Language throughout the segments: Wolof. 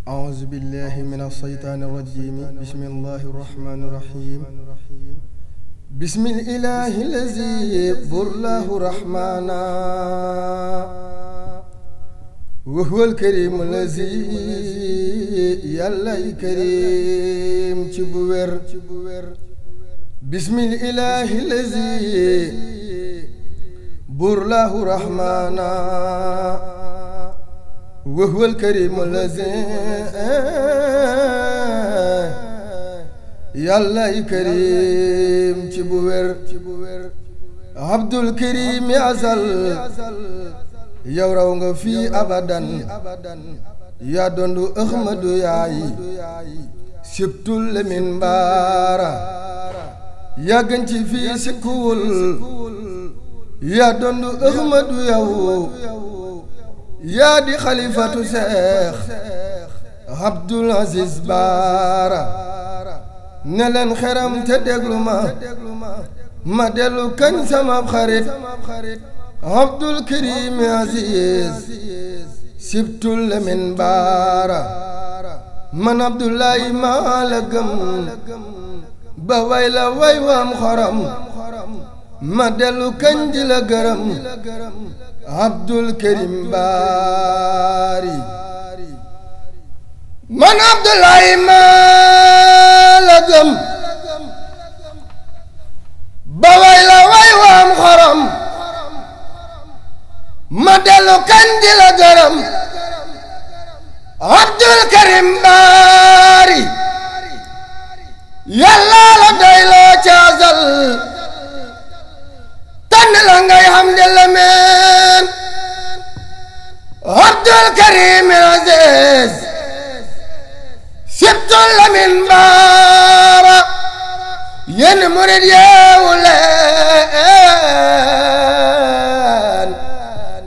أعوذ بالله من الشيطان الرجيم. بسم الله الرحمن الرحيم. بسم الإله الذي برله رحمانا وهو الكريم الذي يلا كريم تبور. بسم الإله الذي برله رحمانا وهو الكريم الذي يلا كريم تبور. عبد الكريم يزل يورونغ في أبدا يا دوندو أحمد ياي سبتل من بارا يا غنتي في سكول يا دوندو أحمد ياو يا دي خليفة شيخ عبد العزيز بارا نلن خرم تدغلو ما دلو كان سما خريط عبد الكريم عزيز سبتل من بارا من عبد الله ما لغم بويلا ويوام خرم ما دلو كان جلا غرم عبد الكريم باري من عبد الله ما لغم بويلا ويوام خرم ما دلو كان جلا غرم عبد الكريم باري يلا لا دايلو تازل تن لا ngay حمد لمن عبد الكريم العزيز سبت لمن بارا ين مريد يا ولان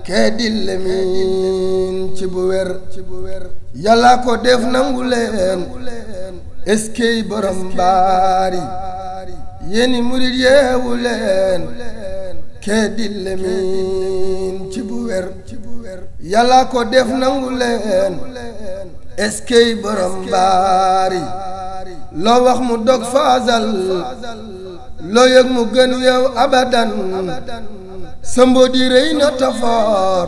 كدي لمن تبوير يلا كو ديف نانغولين اسكي برام باري ين مريد يا ولان كدي لمن تبوير يلا كو ديف نانغولين اسكي برام باري لو wax mu dog faazal loo yëg mu gën yow abadan sambo di rëy na tafoor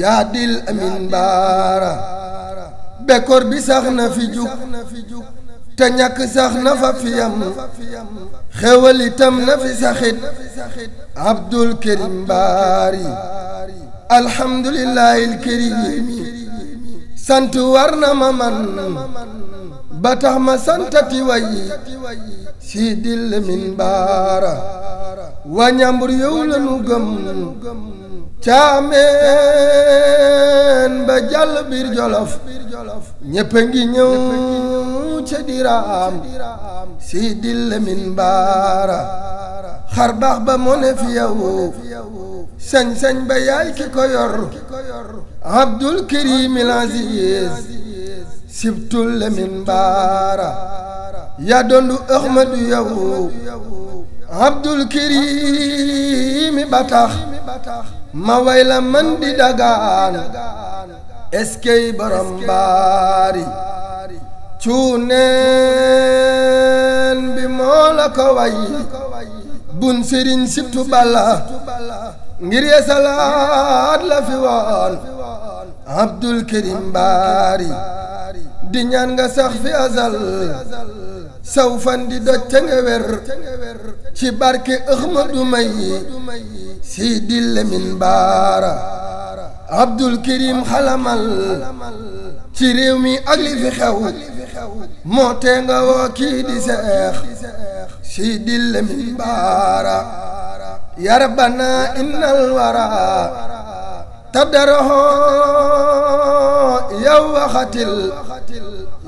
yaa dil amin baara bekkoor bi sax na fi jug te ñàkk sax na fa fiyam xewal itam na fi saxit abdul karim baari alhamdulillahi alkarimi sant war na ma man ba tax ma santati way Sidil Lamin Baara waa ñambur yow la nu gëm caameen ba jàll biir jolof ñépp a ngi ñëw ca diraam Sidil Lamin Baara xar baax ba moo ne fi yow sañ-sañ ba yaay ki ko yor Abdul Karim al Aziz sibtul Lamin Baara yaa doondu Ahmadu yow Abdul Karim ba tax ma way la man di dagaan eskey borom baari cuuneen bi moo la ko way bun sëriñ sibtu balla ngir ye salaat la fi woon Abdul Karim baari di ñaan nga sax fi azal saw fan di doj te nga wer ci barke Ahmadu may Sidil Lamin Baara Abdul Karim xalamal ci réew mi ak li fi xew moo te nga woo kii di seex Sidil Lamin Baara ya rabbana innal wara tadaraho yow waxatil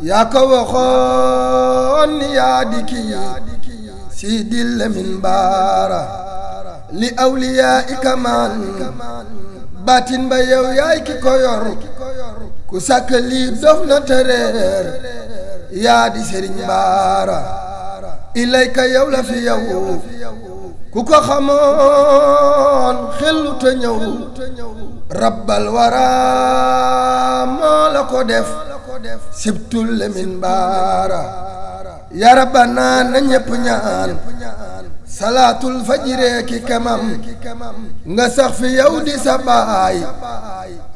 yaa ko waxoon yaa di kii Sidil Lamin Baara li awliyaa ikamaan baatin ba yow yaay ki ko yor ku sàkk lii dof na tereer yaa di Sëriñ Baara ilayka yow la fi yow ku ko xamoon xelu te ñëw rabbal wara moo la ko def sibtul lemin baara ya rabbana na ñépp ñaan salaatul fajire ki kamam nga sax fi yow di sa baay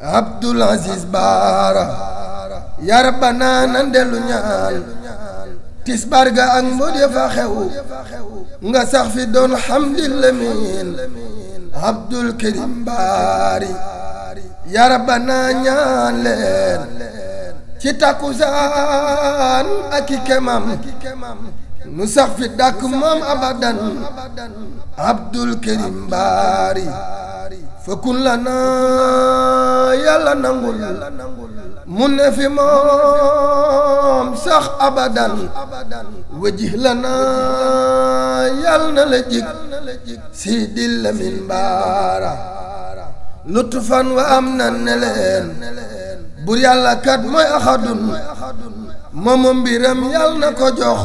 Abdul Aziz Baara ya rabbana na ndellu ñaan tisbar ga ak mbóot ya fa xew nga sax fi doon hamdil lamin Abdul Karim Baari ya rabbana ñaan leen ci takkusaan ak i kemam nu sax fi dàkk moom abadan Abdul Karim Baari fa kun lana yàlla nangul mu ne fi moom sax abadan wajih lana yàlla na la jig Sidi Lamin Baara lutfan wa am na ne leen bur yàlla kat mooy axadun moomu mbiram yàlla na ko jox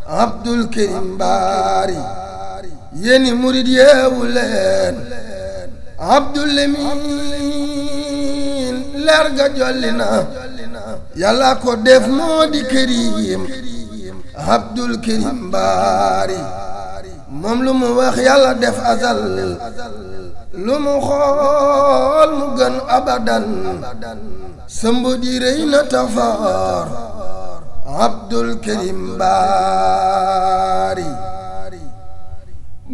Abdul Karim Baari yéeni murid yeewu leen Abdul Lamin leer ga jolli na yàlla ko def moo di Karim Abdul Karim Baari moom lu mu wax yàlla def azal lu mu xool mu gën abadan sëmb di rëy na tafaar Abdul Karim Baari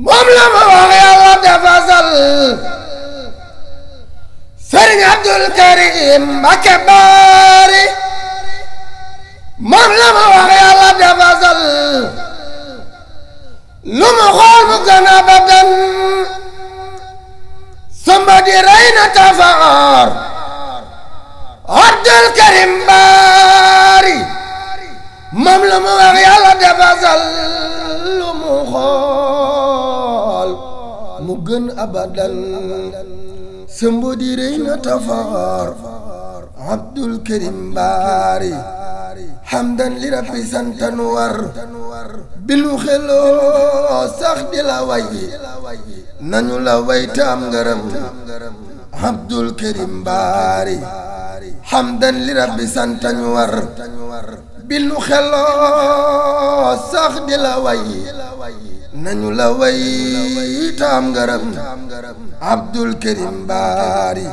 moom la mu wax yàlla def azal Sëriñ Abdul Karim Mbakke Baari moom la mu wax yàlla def azal lu mu xool mu gën abadan samba di rey na tafaar Abdul Karim Baari moom la mu wax yàlla def azal lu mu xool mu gën abadan samba di rey na tafaar Abdul Karim Baari hamdan li rabbi santan war binu xeloo sax di la way nañu la way taam ngërëm Abdul Karim Baari hamdan li rabbi santan war binu xeloo sax di la way nañu la way taam ngërëm Abdul Karim Baari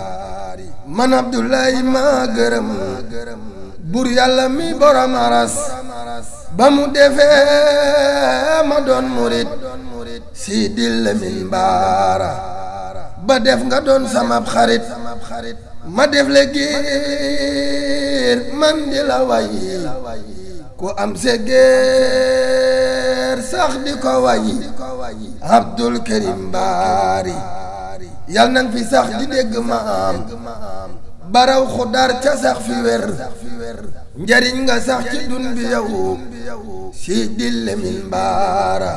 man Abdullahi maa gërëm bur yàlla mi borom aras ba mu defee ma doon murit Sidi Lamin Baara ba def nga doon samab xarit ma def le giir man di la way ku am se geer sax di ko way Abdul Karim Baari yal nang fi sax di dégg maam baraw xudar ca sax fi wer njariñ nga sax ci dun bi yow Sidi Lamin Baara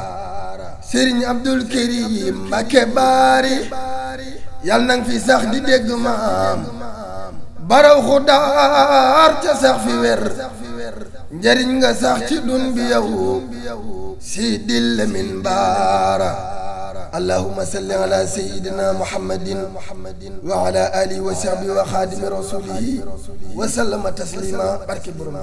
Sëriñ Abdul Karim Mbakke Baari yal nang fi sax di dégg maam baraw xudar ca sax fi wer njariñ nga sax ci dun bi yow Sidi Lamin Baara اللهم صل على سيدنا محمد وعلى آله وصحبه وخادم رسوله وسلم تسليما. barke borom